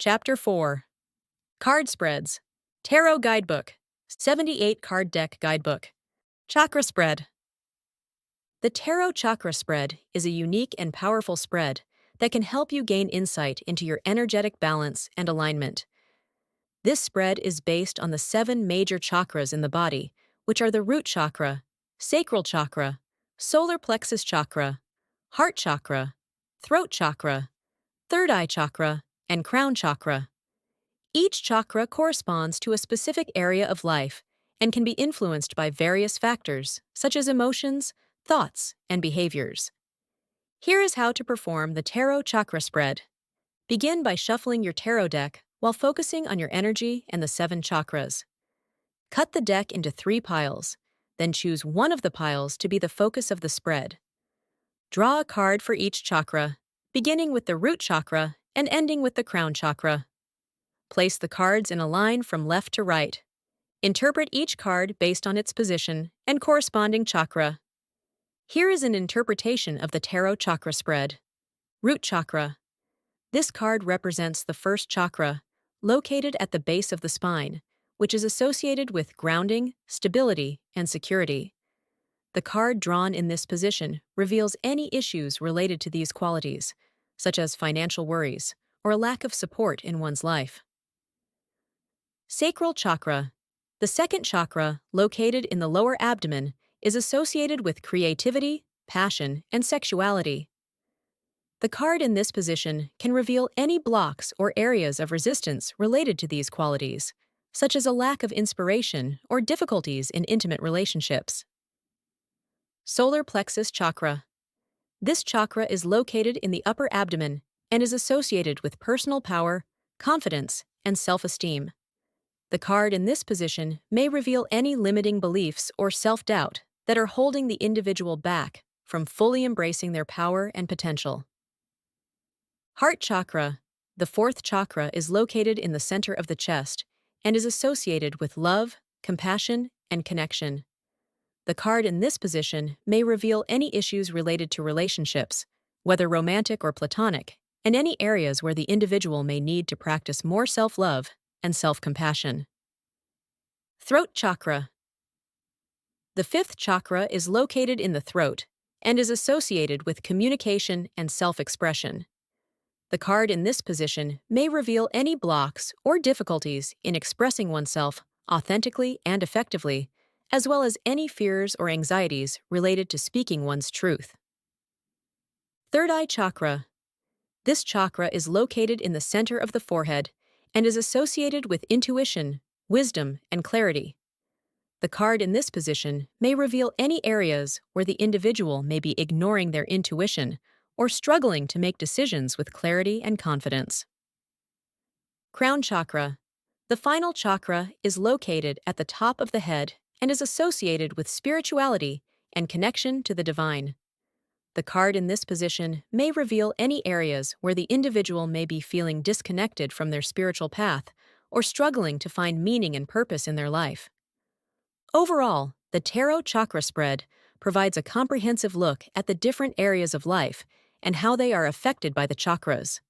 Chapter 4. Card Spreads. Tarot Guidebook. 78 Card Deck Guidebook. Chakra Spread. The Tarot Chakra Spread is a unique and powerful spread that can help you gain insight into your energetic balance and alignment. This spread is based on the 7 major chakras in the body, which are the root chakra, sacral chakra, solar plexus chakra, heart chakra, throat chakra, third eye chakra, and crown chakra. Each chakra corresponds to a specific area of life and can be influenced by various factors, such as emotions, thoughts, and behaviors. Here is how to perform the Tarot Chakra Spread. Begin by shuffling your tarot deck while focusing on your energy and the 7 chakras. Cut the deck into 3 piles, then choose one of the piles to be the focus of the spread. Draw a card for each chakra, beginning with the root chakra and ending with the crown chakra. Place the cards in a line from left to right. Interpret each card based on its position and corresponding chakra. Here is an interpretation of the Tarot Chakra Spread. Root Chakra. This card represents the first chakra, located at the base of the spine, which is associated with grounding, stability, and security. The card drawn in this position reveals any issues related to these qualities, such as financial worries or a lack of support in one's life. Sacral Chakra. The second chakra, located in the lower abdomen, is associated with creativity, passion, and sexuality. The card in this position can reveal any blocks or areas of resistance related to these qualities, such as a lack of inspiration or difficulties in intimate relationships. Solar Plexus Chakra. This chakra is located in the upper abdomen and is associated with personal power, confidence, and self-esteem. The card in this position may reveal any limiting beliefs or self-doubt that are holding the individual back from fully embracing their power and potential. Heart Chakra. The 4th chakra is located in the center of the chest and is associated with love, compassion, and connection. The card in this position may reveal any issues related to relationships, whether romantic or platonic, and any areas where the individual may need to practice more self-love and self-compassion. Throat Chakra. The 5th chakra is located in the throat and is associated with communication and self-expression. The card in this position may reveal any blocks or difficulties in expressing oneself authentically and effectively, as well as any fears or anxieties related to speaking one's truth. Third eye chakra. This chakra is located in the center of the forehead and is associated with intuition, wisdom, and clarity. The card in this position may reveal any areas where the individual may be ignoring their intuition or struggling to make decisions with clarity and confidence. Crown Chakra. The final chakra is located at the top of the head and is associated with spirituality and connection to the divine. The card in this position may reveal any areas where the individual may be feeling disconnected from their spiritual path or struggling to find meaning and purpose in their life. Overall, the Tarot Chakra Spread provides a comprehensive look at the different areas of life and how they are affected by the chakras.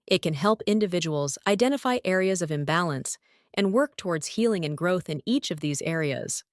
It can help individuals identify areas of imbalance and work towards healing and growth in each of these areas.